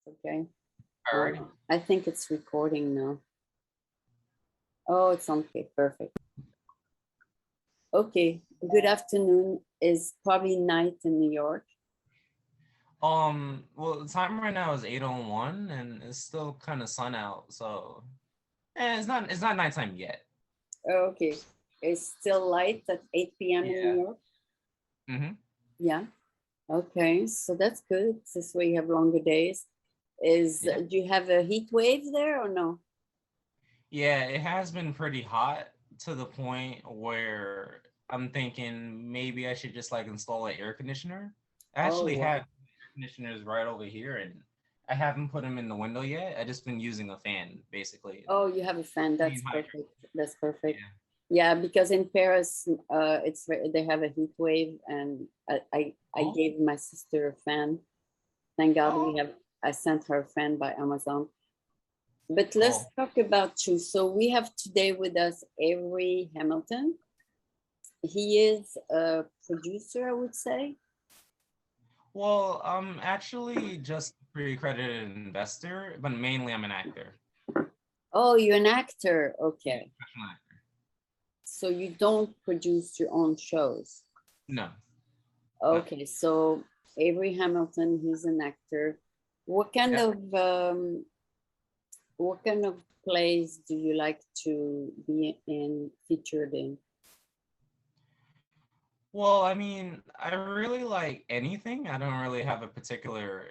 Okay. Alrighty. I think it's recording now. Oh, it's on. Okay, perfect. Okay, good afternoon. Is probably night in New York. Well, the time right now is 8:01, and it's still kind of sun out, so it's not nighttime yet. Okay, it's still light at 8 p.m. in New Yeah. York. Mm-hmm. Yeah. Okay, so that's good. This way you have longer days. Yeah. Do you have a heat wave there or no? Yeah, it has been pretty hot to the point where I'm thinking maybe I should just like install an air conditioner. I Oh actually have wow. air conditioners right over here, and I haven't put them in the window yet. I just been using a fan basically and Oh, you have a fan. That's staying hydrated. perfect. That's perfect. Yeah. Yeah, because in Paris, they have a heat wave, and I Oh. gave my sister a fan. Thank God Oh. I sent her a fan by Amazon. But let's Cool. talk about you. So we have today with us Avery Hamilton. He is a producer, I would say. Well, I'm actually just a pre-accredited investor, but mainly I'm an actor. Oh, you're an actor. Yeah, Okay. professional actor. So you don't produce your own shows. No, no. Okay. So Avery Hamilton, he's an actor. What kind Yeah. of what kind of plays do you like to be in featured in? Well, I mean, I really like anything. I don't really have a particular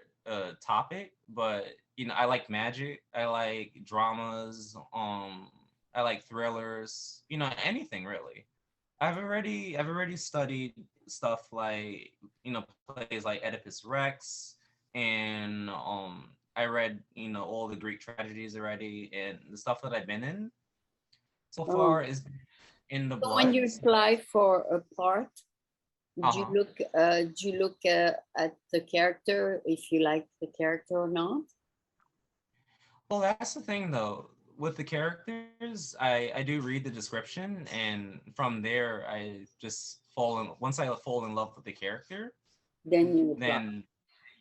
topic, but I like magic. I like dramas. I like thrillers. Anything really. I've already studied stuff like plays like Oedipus Rex, and I read all the Greek tragedies already, and the stuff that I've been in so Oh, far is in the so when blood. you apply for a part, Uh-huh. do you look at the character if you like the character or not? Well, that's the thing though. With the characters, I do read the description, and from there I just once I fall in love with the character, Then you apply. then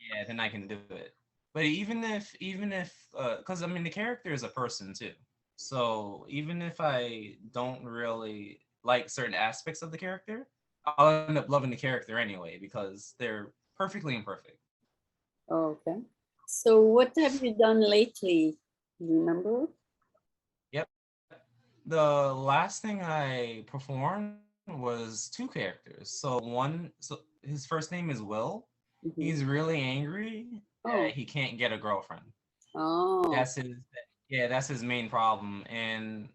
yeah, then I can do it. But even if because I mean the character is a person too. So even if I don't really like certain aspects of the character, I'll end up loving the character anyway because they're perfectly imperfect. Okay. So what have you done lately? Do you remember? Yep. The last thing I performed was two characters. So his first name is Will. He's Mhm. really angry that Oh, he can't get a girlfriend. oh, That's his main problem. And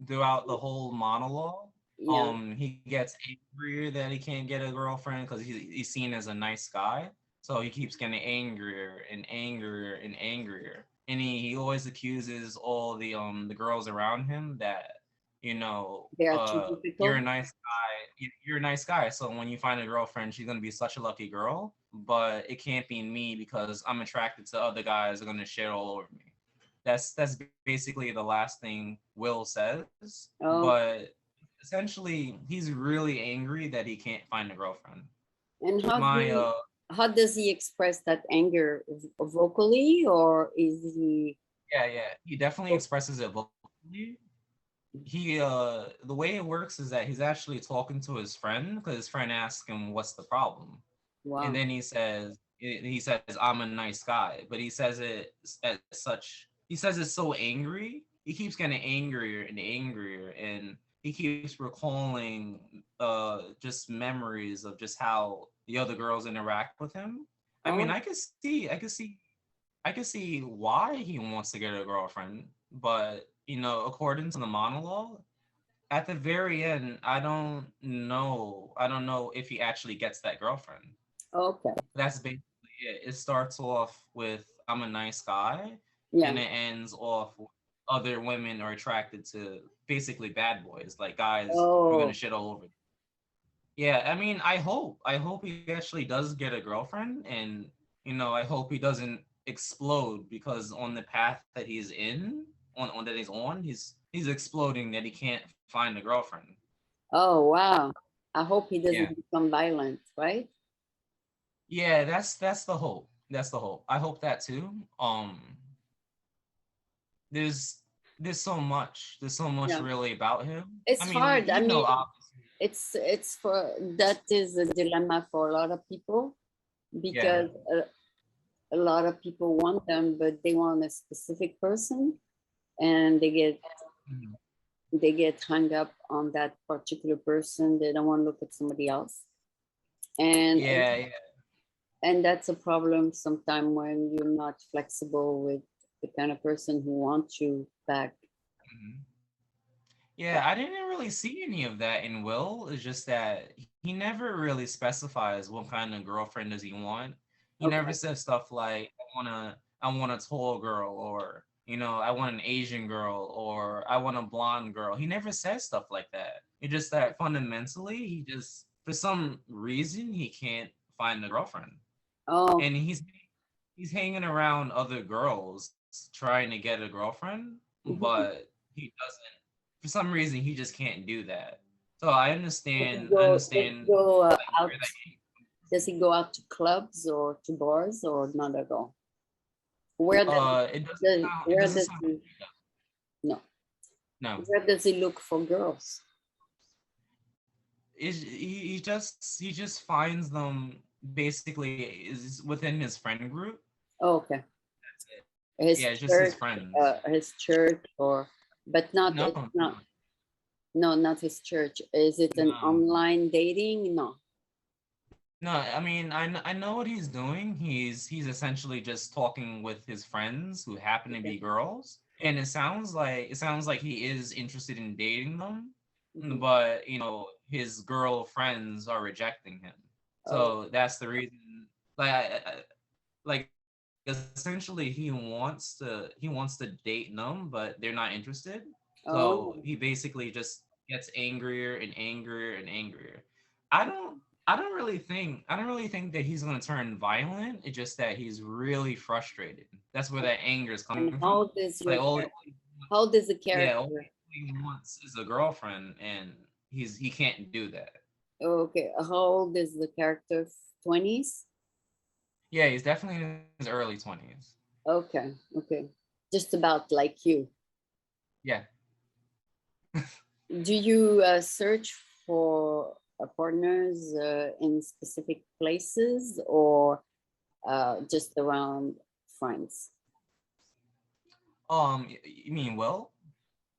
throughout the whole monologue, yeah. he gets angrier that he can't get a girlfriend because he's seen as a nice guy. So he keeps getting angrier and angrier and angrier. And he always accuses all the girls around him that, They are too you're a difficult. nice guy. You're a nice guy. So when you find a girlfriend, she's gonna be such a lucky girl. But it can't be me because I'm attracted to other guys that are gonna shit all over me. That's basically the last thing Will says. Oh, But essentially, he's really angry that he can't find a girlfriend. and My how does he express that anger vocally, or is he? Yeah, yeah, he definitely expresses it vocally. The way it works is that he's actually talking to his friend because his friend asks him what's the problem, and Wow. then he says I'm a nice guy, but he says it as such. He says it so angry. He keeps getting angrier and angrier, and he keeps recalling just memories of just how the other girls interact with him. I mean, Oh, I could see why he wants to get a girlfriend, but according to the monologue, at the very end, I don't know. I don't know if he actually gets that girlfriend. okay. That's basically it. It starts off with I'm a nice guy, and Yeah. it ends off with other women are attracted to basically bad boys, like guys who are gonna Oh, shit all over. Yeah, I mean, I hope he actually does get a girlfriend, and I hope he doesn't explode because on the path that he's in, on that he's on, he's exploding that he can't find a girlfriend. oh, wow. I hope he Yeah, doesn't become violent, right? yeah, that's the hope. That's the hope. I hope that too. There's there's so much Yeah, really about him. I it's mean, hard. I mean, obviously, it's for that is a dilemma for a lot of people yeah. because a lot of people want them, but they want a specific person, and Mhm. they get hung up on that particular person. They don't want to look at somebody else, and and, Yeah, yeah. and that's a problem sometimes when you're not flexible with the kind of person who wants you back. Mhm. Yeah, I didn't really see any of that in Will. It's just that he never really specifies what kind of girlfriend does he want. He never Okay. says stuff like I want a tall girl, or I want an Asian girl, or I want a blonde girl. He never says stuff like that. It's just that fundamentally he just for some reason he can't find a girlfriend. Oh. And he's hanging around other girls trying to get a girlfriend, Mhm. but he doesn't for some reason he just can't do that. So I understand I Does he understand go like where out? that Does he go out to clubs or to bars or not at all? Where does it where doesn't does sound like he he does. no? No. Where does he look for girls? He just finds them basically is within his friend group. Oh, okay, That's it. Yeah, his it's just his church, friends. or but not No, it's not no not his church. Is it an no. online dating? No. No, I mean, I know what he's doing. He's essentially just talking with his friends who happen to Okay. be girls, and it sounds like he is interested in dating them, Mhm. but his girl friends are rejecting him. Oh, So that's the reason. Like, like essentially, he wants to date them, but they're not interested. So he oh, basically just gets angrier and angrier and angrier. I don't I don't really think that he's gonna turn violent. It's just that he's really frustrated. That's where that anger is coming and from. how old is Like your how old is the all character? he wants is a girlfriend, and he can't do that. Okay, how old is the character? 20s? Yeah, he's definitely in his early 20s. Okay, okay, just about like you. Yeah. Do you search for partners in specific places or just around friends? You mean Will?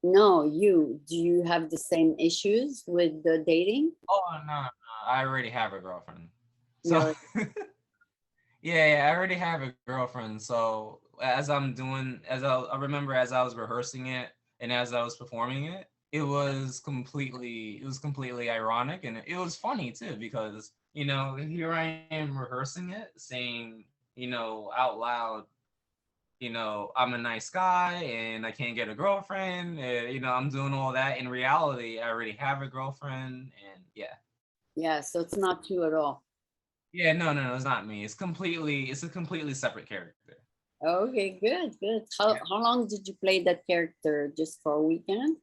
No, you. Do you have the same issues with the dating? Oh no, no, I already have a girlfriend. So You're yeah, I already have a girlfriend. So I remember as I was rehearsing it and as I was performing it, it was completely ironic, and it was funny too because here I am rehearsing it, saying out loud, I'm a nice guy and I can't get a girlfriend. I'm doing all that. In reality, I already have a girlfriend, and yeah. yeah, so it's not you at all. Yeah, no, no, no, it's not me. It's a completely separate character. Okay, good, good. Yeah. How long did you play that character? Just for a weekend?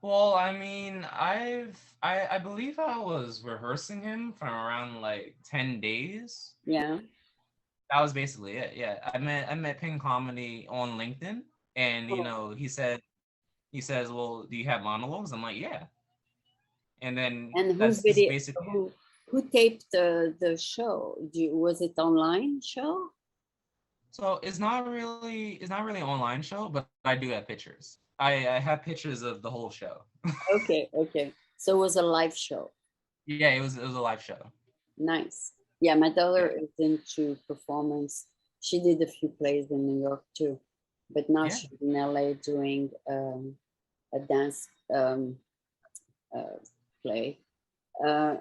Well, I mean, I believe I was rehearsing him for around like 10 days. Yeah. That was basically it. Yeah. I met Ping Comedy on LinkedIn, and Oh, he says, "Well, do you have monologues?" I'm like, "Yeah." And then and that's just basically it. who taped the show? Was it online show? So it's not really an online show, but I do have pictures. I have pictures of the whole show. Okay, okay. So it was a live show. Yeah, it was a live show. Nice. Yeah, my daughter Yeah. is into performance. She did a few plays in New York too, but now Yeah. she's in LA doing a dance uh, play.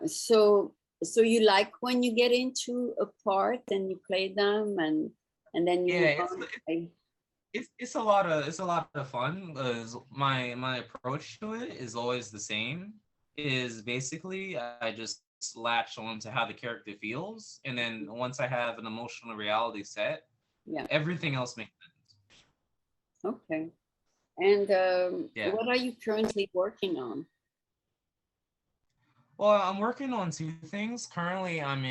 So you like when you get into a part and you play them and then you Yeah, move on. it's a lot of fun because my approach to it is always the same. Is basically I just latch on to how the character feels, and then once I have an emotional reality set, Yeah. everything else makes sense. Okay. And Yeah. what are you currently working on? Well, I'm working on two things. Currently I'm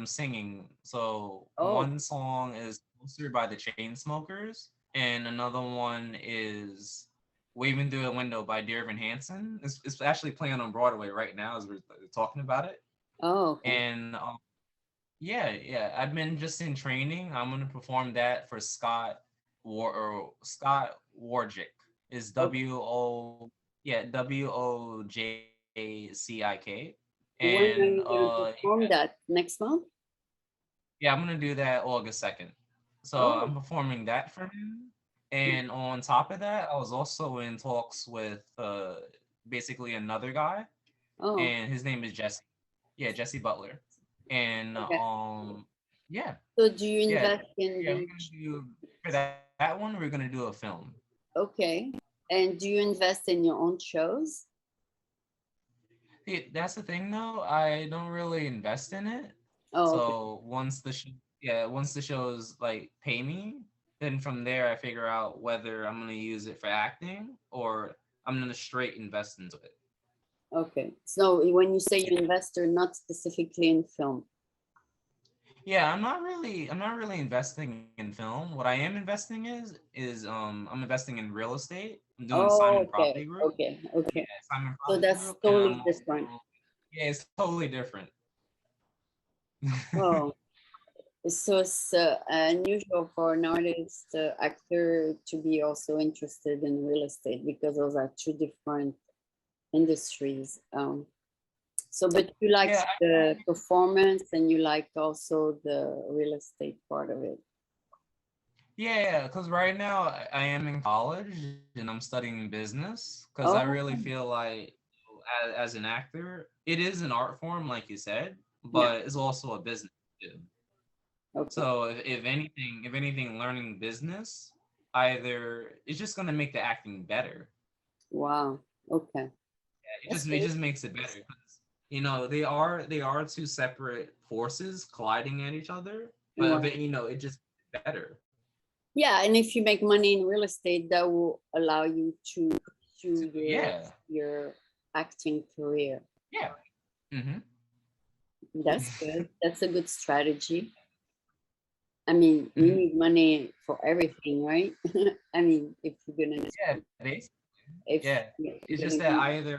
singing. So Oh, one song is Closer by the Chainsmokers, and another one is Waving Through a Window by Dear Evan Hansen. It's actually playing on Broadway right now as we're talking about it. oh, okay. And yeah, yeah, I've been just in training. I'm gonna perform that for Scott Warjick. Is Okay. WOJCIK. When And are you going to perform that? Next month? yeah, I'm gonna do that August 2nd. So Oh, I'm performing that for him. And on top of that, I was also in talks with basically another guy, oh, and his name is Jesse. Yeah, Jesse Butler. And okay. yeah, So do you yeah, invest in yeah, we're the, gonna do for that one, we're gonna do a film. okay. And do you invest in your own shows? That's the thing though. I don't really invest in it. Oh, okay. So once the shows like pay me, then from there I figure out whether I'm gonna use it for acting or I'm gonna straight invest into it. Okay. So when you say you invest, you're not specifically in film. Yeah, I'm not really investing in film. What I am investing is I'm investing in real estate. I'm doing Oh, Simon okay. Property Group. Okay. Okay. Yeah, Simon So Property that's Group, and totally I'm different. also yeah, it's totally different. Oh, so it's unusual for an artist, actor to be also interested in real estate because those are two different industries. So, but you like Yeah, the performance and you like also the real estate part of it. yeah, because right now I am in college and I'm studying business because I Oh, really feel like as an actor, it is an art form, like you said, yeah. but it's also a business too. Okay. So if anything, learning business either it's just gonna make the acting better. Wow. Okay. It That's just it good. just makes it better because they are two separate forces colliding at each other, Wow. but it just better. Yeah, and if you make money in real estate, that will allow you to pursue Yeah, your acting career. yeah. Hmm. That's good. That's a good strategy. I mean, we Hmm. need money for everything, right? I mean, if you're gonna Yeah, basically. if Yeah. you're It's just gonna that be either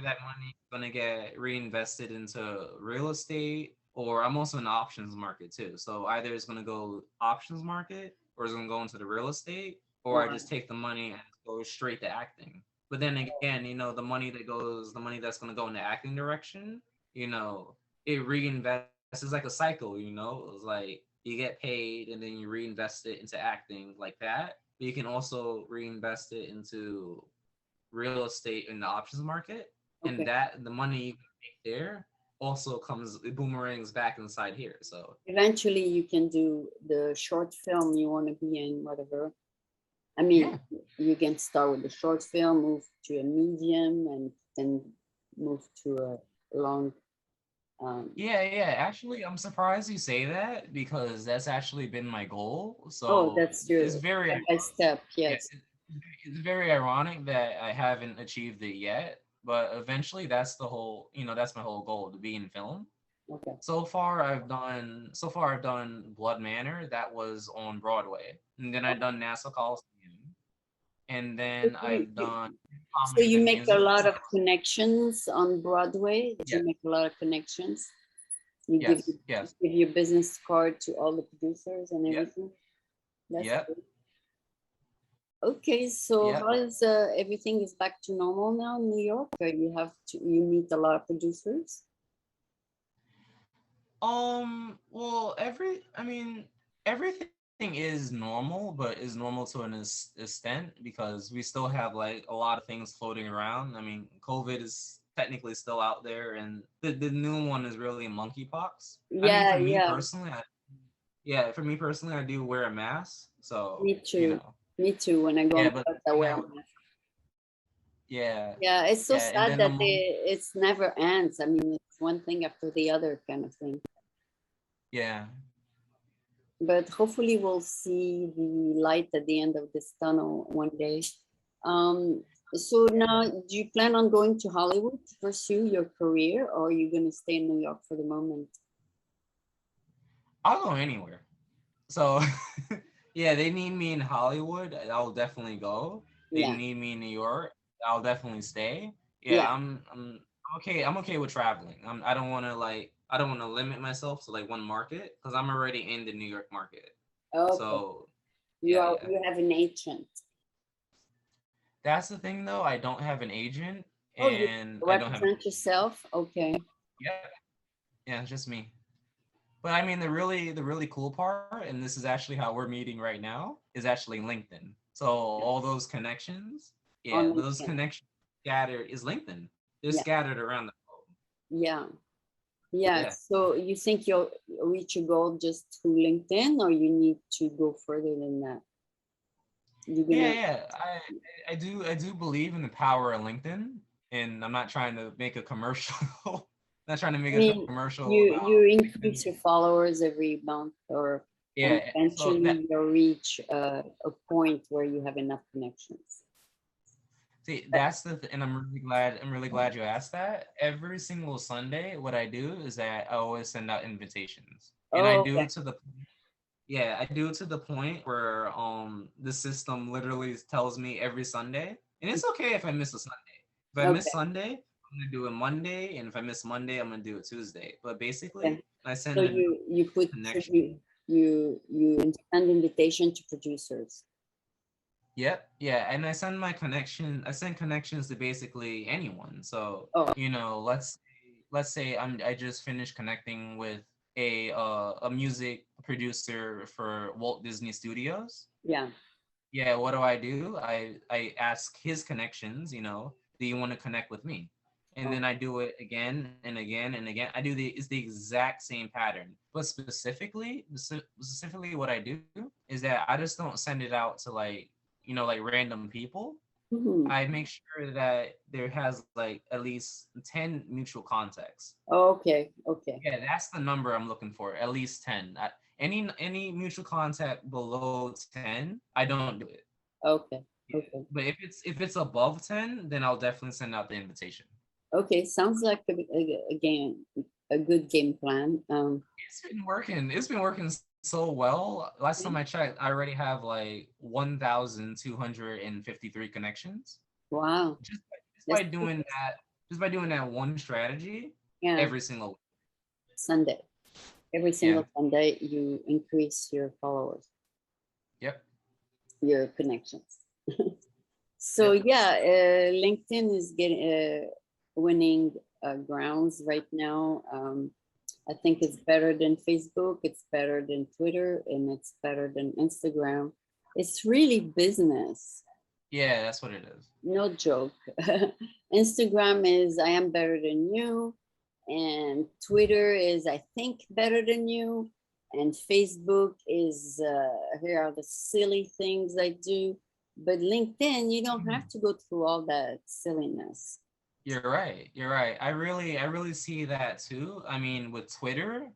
that money is gonna get reinvested into real estate, or I'm also in the options market too. So either it's gonna go options market or it's gonna go into the real estate, or I wow. just take the money and go straight to acting. But then again, the money that's gonna go in the acting direction, you know, it reinvests. It's like a cycle, It's like you get paid and then you reinvest it into acting like that. But you can also reinvest it into real estate in the options market, and Okay. that the money you make there also comes it boomerangs back inside here. So Eventually, you can do the short film you want to be in, whatever. I mean, yeah, you can start with the short film, move to a medium, and then move to a long. Um, yeah. Actually, I'm surprised you say that because that's actually been my goal. oh, So that's your it's very step by step. yeah, Yes. it's very ironic that I haven't achieved it yet. But eventually, that's my whole goal to be in film. Okay. So far I've done Blood Manor that was on Broadway, and then I've done Nassau Coliseum, and So then you, I've you, done so Comedy you the make a lot Musical. of connections on Broadway. Yeah, You make a lot of connections. You yes, yes, give your business card to all the producers and yep, everything. That's yep, good. Okay, so yep. how is everything is back to normal now in New York? You meet a lot of producers. Well, everything is normal, but is normal to an extent because we still have like a lot of things floating around. I mean, COVID is technically still out there, and the new one is really monkeypox. I mean, Yeah, yeah, for me personally, I do wear a mask, so me too. Me too. When I go yeah, on but set, I wear a mask. yeah, Yeah, it's so yeah, and sad then the that monk, it's never ends. I mean, it's one thing after the other kind of thing. yeah, But hopefully, we'll see the light at the end of this tunnel one day. Um, So now, do you plan on going to Hollywood to pursue your career, or are you going to stay in New York for the moment? I'll go anywhere. So yeah, they need me in Hollywood, I'll definitely go. They Yeah, need me in New York, I'll definitely stay. Yeah, yeah. I'm okay. I'm okay with traveling. I don't want to I don't want to limit myself to like one market because I'm already in the New York market. Okay. So You yeah, are yeah. you have an agent. That's the thing though. I don't have an agent Oh, you and I don't have. represent yourself? Okay. Yep. Yeah, it's just me. But I mean, the really cool part, and this is actually how we're meeting right now, is actually LinkedIn. So all those connections, On yeah, those LinkedIn. connections scattered is LinkedIn. They're Yeah, scattered around the globe. yeah, yeah. Yeah. So you think you'll reach your goal just through LinkedIn, or you need to go further than that? You're Yeah, gonna. yeah. I do believe in the power of LinkedIn, and I'm not trying to make a commercial. Not trying to make I a mean, commercial you about increase LinkedIn. your followers every month, or and Yeah. So that eventually you'll reach a point where you have enough connections. See, But, and I'm really glad you asked that. Every single Sunday, what I do is that I always send out invitations. And I oh, do okay, it to the yeah, I do it to the point where the system literally tells me every Sunday. And it's okay if I miss a Sunday. If I miss okay, Sunday, I'm gonna do it Monday, and if I miss Monday, I'm gonna do it Tuesday. But basically, okay. I So send an you put so connection. you send invitation to producers. Yep, yeah, and I send connections to basically anyone. So, Oh, let's say I just finished connecting with a music producer for Walt Disney Studios. yeah. Yeah, what do? I ask his connections, do you want to connect with me? And Oh, then I do it again and again and again. It's the exact same pattern. But specifically what I do is that I just don't send it out to like random people. mhm. I make sure that there has like at least 10 mutual contacts. Okay, okay, Yeah, that's the number I'm looking for. At least 10. Any mutual contact below 10, I don't do it. okay, Yeah. okay, But if it's above 10, then I'll definitely send out the invitation. okay. Sounds like again a good game plan. It's been working. It's been working so well. Last time I checked, I already have like 1,253 connections. Wow, Just by that's doing that, one strategy yeah. every single. Sunday, every Yeah. single Sunday, you increase your followers, Yep. your connections. So Yep. yeah, LinkedIn is getting winning grounds right now. I think it's better than Facebook. It's better than Twitter, and it's better than Instagram. It's really business, Yeah, that's what it is. no joke. Instagram is I am better than you, and Twitter is I think better than you, and Facebook is here are the silly things I do. But LinkedIn, you don't have to go through all that silliness. You're right. You're right. I really see that too. I mean, with Twitter,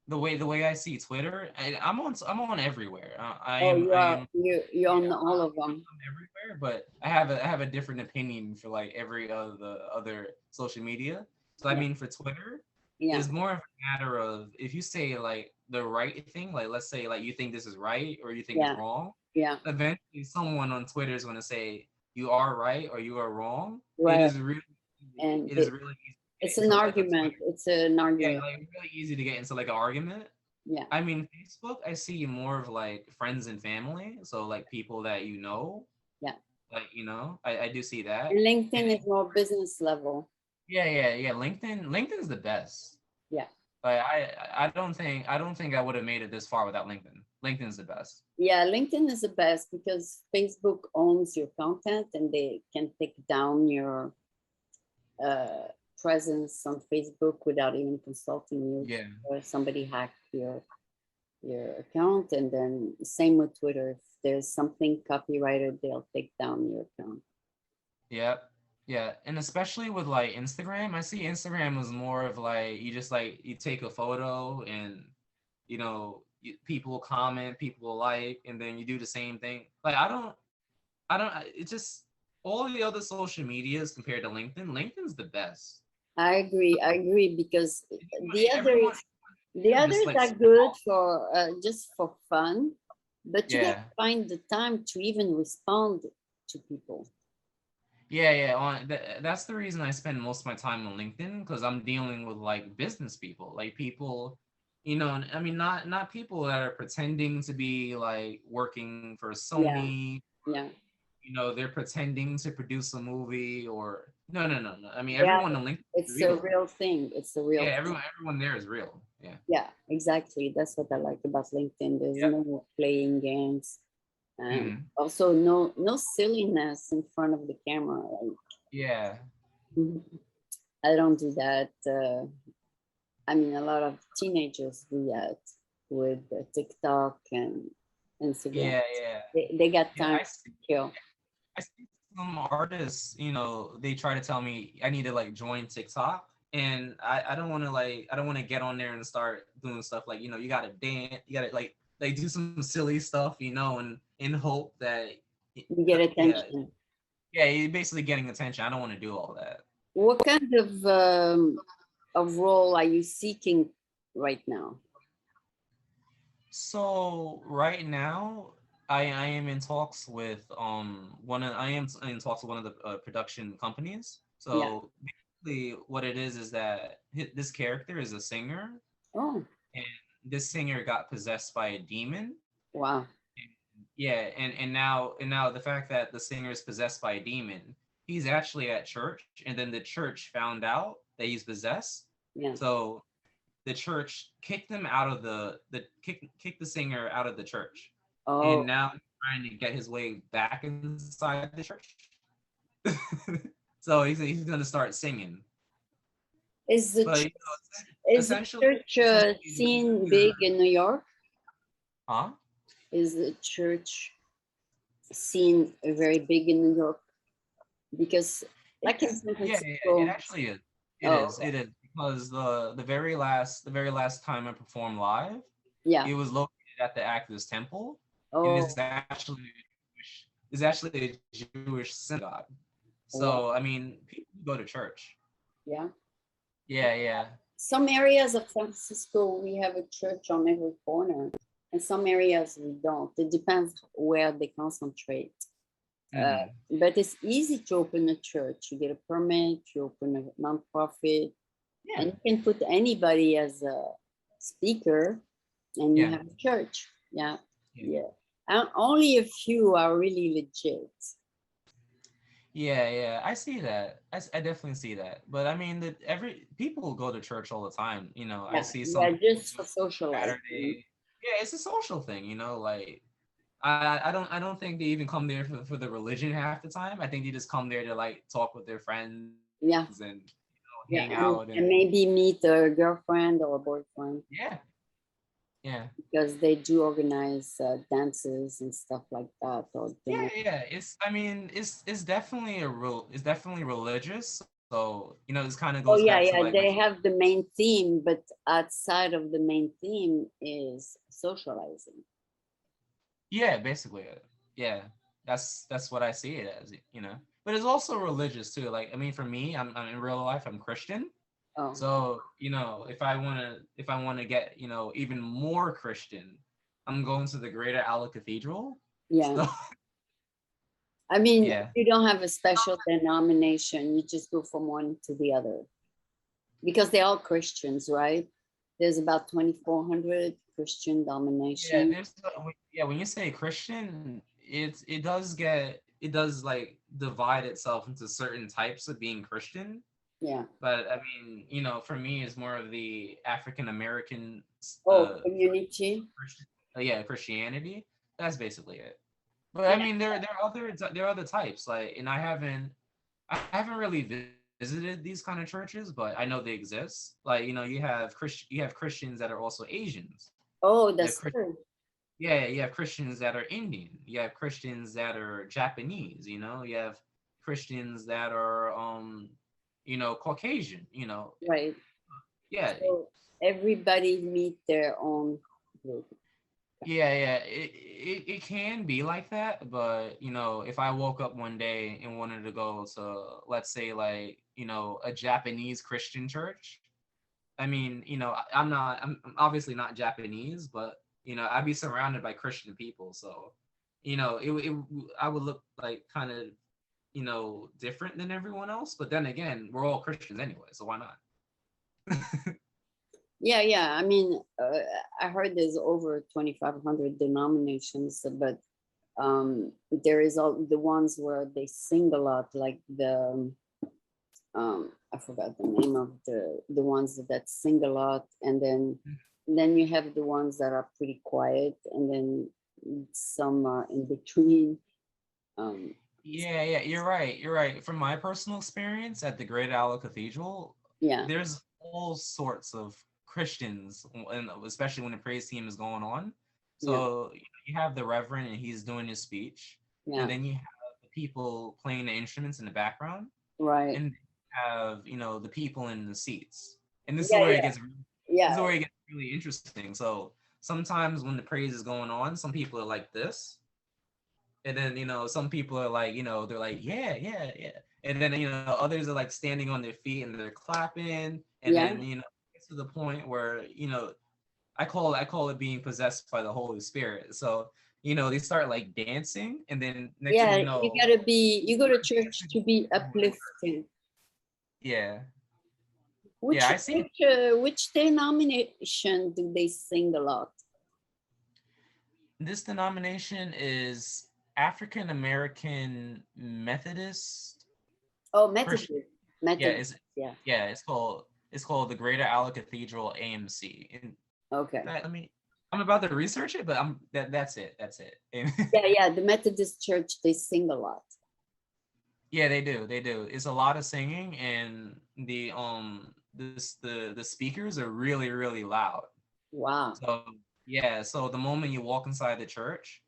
the way I see Twitter, I'm on everywhere. I Oh, am you I are am you yeah, on all of them. I'm everywhere, but I have a different opinion for like every other social media. So I Yeah, mean, for Twitter, yeah, it's more of a matter of if you say like the right thing, like let's say like you think this is right or you think it's yeah, wrong, yeah. eventually someone on Twitter is going to say you are right or you are wrong. It Right. is really And it is really easy to get it's an into like a argument. Twitter. It's an Yeah, argument. like really easy to get into like an argument. Yeah, I mean, Facebook, I see more of like friends and family. So like people that yeah. like, I do see that. And And LinkedIn is more business level. yeah, yeah, yeah. LinkedIn's the best. Yeah. Like I don't think I would have made it this far without LinkedIn. LinkedIn's the best. Yeah, LinkedIn is the best because Facebook owns your content and they can take down your uh, presence on Facebook without even consulting you. Yeah. Or somebody hacked your account, and then same with Twitter. If there's something copyrighted, they'll take down your account. Yeah. Yeah. And especially with like Instagram, I see Instagram was more of like you just like you take a photo and people comment, people like, and then you do the same thing. Like I don't. It just all the other social medias compared to LinkedIn, LinkedIn's the best. I agree because the Everyone others, the here just others like are good for just for fun, but you gotta yeah. find the time to even respond to people. Yeah. That's the reason I spend most of my time on LinkedIn because I'm dealing with like business people, like people, I mean, not people that are pretending to be like working for Yeah, Sony. yeah, They're pretending to produce a movie or no. I mean, yeah. everyone on LinkedIn is It's a real. real thing. It's a real Yeah, thing. everyone there is real. Yeah. Yeah, exactly. That's what I like about LinkedIn. There's Yep. no playing games, and Mhm. also no silliness in front of the camera. Like, Yeah. mhm. I don't do that. I mean, a lot of teenagers do that with TikTok and Instagram. Yeah. They got Yeah, time to kill. I see some artists, they try to tell me I need to like join TikTok. And I don't want to I don't want to get on there and start doing stuff like, you gotta dance, you gotta like do some silly stuff, and in hope that You get yeah, attention. yeah, you're basically getting attention. I don't want to do all that. What kind of role are you seeking right now? So right now, I am in talks with I am in talks with one of the production companies. Yeah. So basically, what it is that this character is a singer, Oh, and this singer got possessed by a demon. wow. Yeah, and now the fact that the singer is possessed by a demon, he's actually at church, and then the church found out that he's possessed. Yeah. So the church kicked him out of kicked the singer out of the church, and Oh, now he's trying to get his way back inside the church. So he's gonna start singing, is the but is the essentially, church scene you're, big in New York? huh? Is the church scene very big in New York? Because, like in San It Francisco, actually is. It oh, is. okay. It is because the very last time I performed live, Yeah. it was located at the Actors Temple, and Oh, it's actually a Jewish synagogue. So wow. I mean, people go to church. Yeah. Yeah. Some areas of San Francisco, we have a church on every corner, and some areas we don't. It depends where they concentrate. Uh, Hmm. but it's easy to open a church. You get a permit, you open a nonprofit, Yeah. and you can put anybody as a speaker, and you Yeah. have a church. Yeah, Yeah. yeah. And only a few are really legit. Yeah. I see that. I definitely see that. But I mean, that every people go to church all the time. I Yeah, see some yeah, people just go for socializing. Saturday. Yeah, it's a social thing. Like I don't think they even come there for the religion half the time. I think they just come there to like talk with their friends and Yeah, hang yeah, out and and maybe meet a girlfriend or a boyfriend yeah, yeah. because they do organize dances and stuff like that or dinner. Yeah. I mean, it's definitely religious. So, this kind of goes Oh back yeah, to yeah. like They have the main theme, but outside of the main theme is socializing. yeah, basically. Yeah. That's what I see it as. But it's also religious too. Like, I mean, for me, I'm in real life, I'm Christian. Oh So, if I want to get, even more Christian, I'm going to the Greater Allah Cathedral. yeah. So, I mean, yeah. you don't have a special denomination. You just go from one to the other because they're all Christians, right? There's about 2,400 Christian Yeah, domination. when you say Christian, it does like divide itself into certain types of being Christian. Yeah. But I mean, for me, it's more of the African American Oh, community. Christian, yeah, Christianity. That's basically it. But I Yeah. mean, there are other types. Like, and I haven't really visited these kind of churches, but I know they exist. Like, you have Christians that are also Asians. Oh, You have that's true. Yeah, you have Christians that are Indian. You have Christians that are Japanese. You have Christians that are Caucasian. Right. Yeah, So everybody meet their own group. yeah. it can be like that, but if I woke up one day and wanted to go to, let's say, like, a Japanese Christian church, I mean, I'm obviously not Japanese, but I'd be surrounded by Christian people, so I would look like kind of different than everyone else, but then again, we're all Christians anyway, so why not? Yeah, yeah. I mean, I heard there's over 2,500 denominations, but there is all the ones where they sing a lot, like the I forgot the name of the ones that sing a lot, and then you have the ones that are pretty quiet, and then some are in between. Um, Yeah, you're right. From my personal experience at the Great Owl Cathedral, yeah, there's all sorts of Christians, and especially when the praise team is going on. yeah, So you have the Reverend and he's doing his speech, and yeah. then you have the people playing the instruments in the background, Right. and you have the people in the seats. And this is Yeah, where it yeah, gets this is yeah, where it gets really interesting. So sometimes when the praise is going on, some people are like this, and then some people are like, they're like, yeah, yeah, yeah, and then others are like standing on their feet and they're clapping, and yeah, then it's to the point where I call it being possessed by the Holy Spirit. So they start like dancing, and then next thing yeah. you You know, gotta be. You go to church to be uplifted. yeah, yeah, Which I see. which which denomination do they sing a lot? This denomination is African American Methodist Oh, Christian. Methodist. Yeah, Methodist. it's Yeah. yeah, it's called the Greater Allen Cathedral AMC. And Okay. that, I'm about to research it, but that's it. That's it. Yeah, yeah. The Methodist Church they sing a lot. Yeah, they do. They do. It's a lot of singing, and the speakers are really really loud. Wow. So yeah, so the moment you walk inside the church,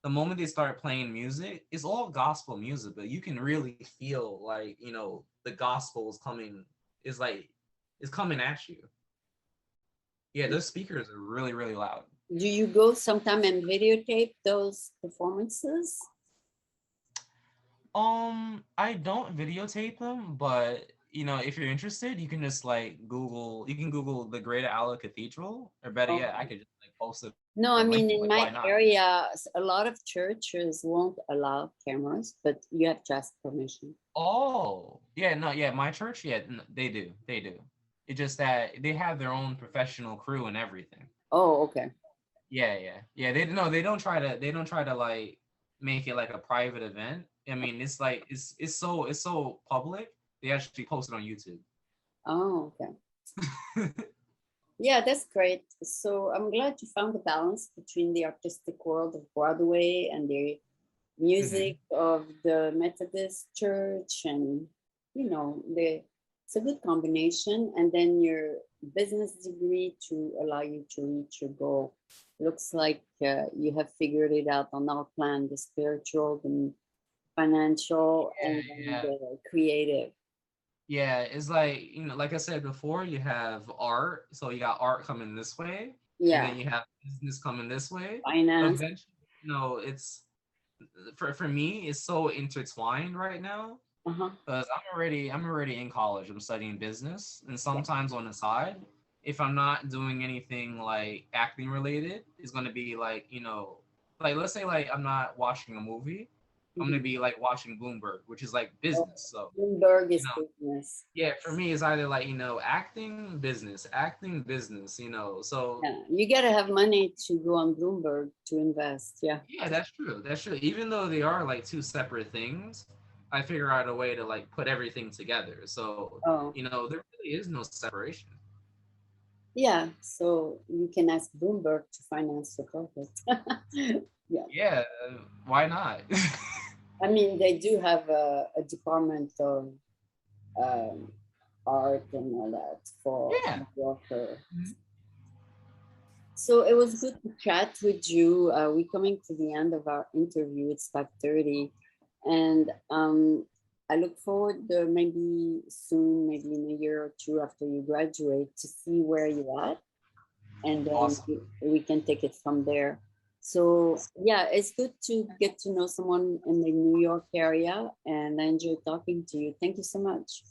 the moment they start playing music, it's all gospel music, but you can really feel like the gospel is coming at you. Yeah, those speakers are really really loud. Do you go sometime and videotape those performances? I don't videotape them, but if you're interested, you can just like Google the Greater Allen Cathedral, or better Oh. yet, I could just like post it No, a I link. mean in Like, my why not? area, a lot of churches won't allow cameras, but you have to ask permission. Oh, yeah, no, yeah, my church, yeah, they do, they do. It's just that they have their own professional crew and everything. Oh, okay. Yeah. They don't try to like make it like a private event. I mean, it's like it's so public. They actually post it on YouTube. Oh, okay. Yeah, that's great. So I'm glad you found the balance between the artistic world of Broadway and the Hmm. music of the Methodist Church, and the it's a good combination. And then your business degree to allow you to reach your goal. Looks like you have figured it out on our plan: the spiritual, the financial, and then Yeah, the creative. yeah. It's like like I said before, you have art. So you got art coming this way, and Yeah, then you have business coming this way. finance. Eventually, it's for me, it's so intertwined right now. Uh-huh. Because I'm already in college. I'm studying business, and Yeah. sometimes on the side, if I'm not doing anything like acting related, it's gonna be like like let's say like I'm not watching a movie, I'm gonna Mhm. be like watching Bloomberg, which is like Oh, business. So Bloomberg you is know, business. yeah, for me it's either like acting business. So Yeah, you gotta have money to go on Bloomberg to invest. Yeah. yeah, that's true. That's true. Even though they are like two separate things, I figure out a way to like put everything together. So Oh, there really is no separation. yeah. So you can ask Bloomberg to finance the project. Yeah. Yeah, why not? I mean, they do have a department of um, art and all that for Yeah. Walker. Mhm. So it was good to chat with you. We're coming to the end of our interview. It's 5:30, and I look forward maybe soon, maybe in a year or two after you graduate, to see where you're at, and then Awesome. we can take it from there. So yeah, it's good to get to know someone in the New York area, and I enjoy talking to you. Thank you so much.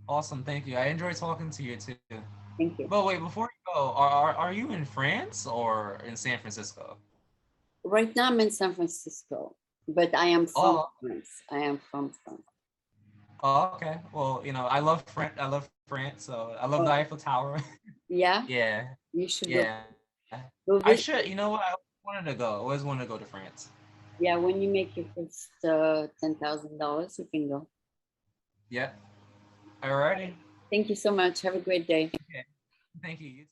Awesome, thank you. I enjoy talking to you too. Thank you. But wait, before you go, are you in France or in San Francisco? Right now I'm in San Francisco, but I am from Oh, France. I am from France. oh, okay. Well, I love France. I love France. So I love the Oh, Eiffel Tower. yeah, Yeah, you should yeah. go I visit. should. You know what? I wanted to go. I always wanted to go to France. Yeah, when you make your first $10,000, you can go. Yep. Alrighty. Thank you so much. Have a great day. Okay. Thank you. You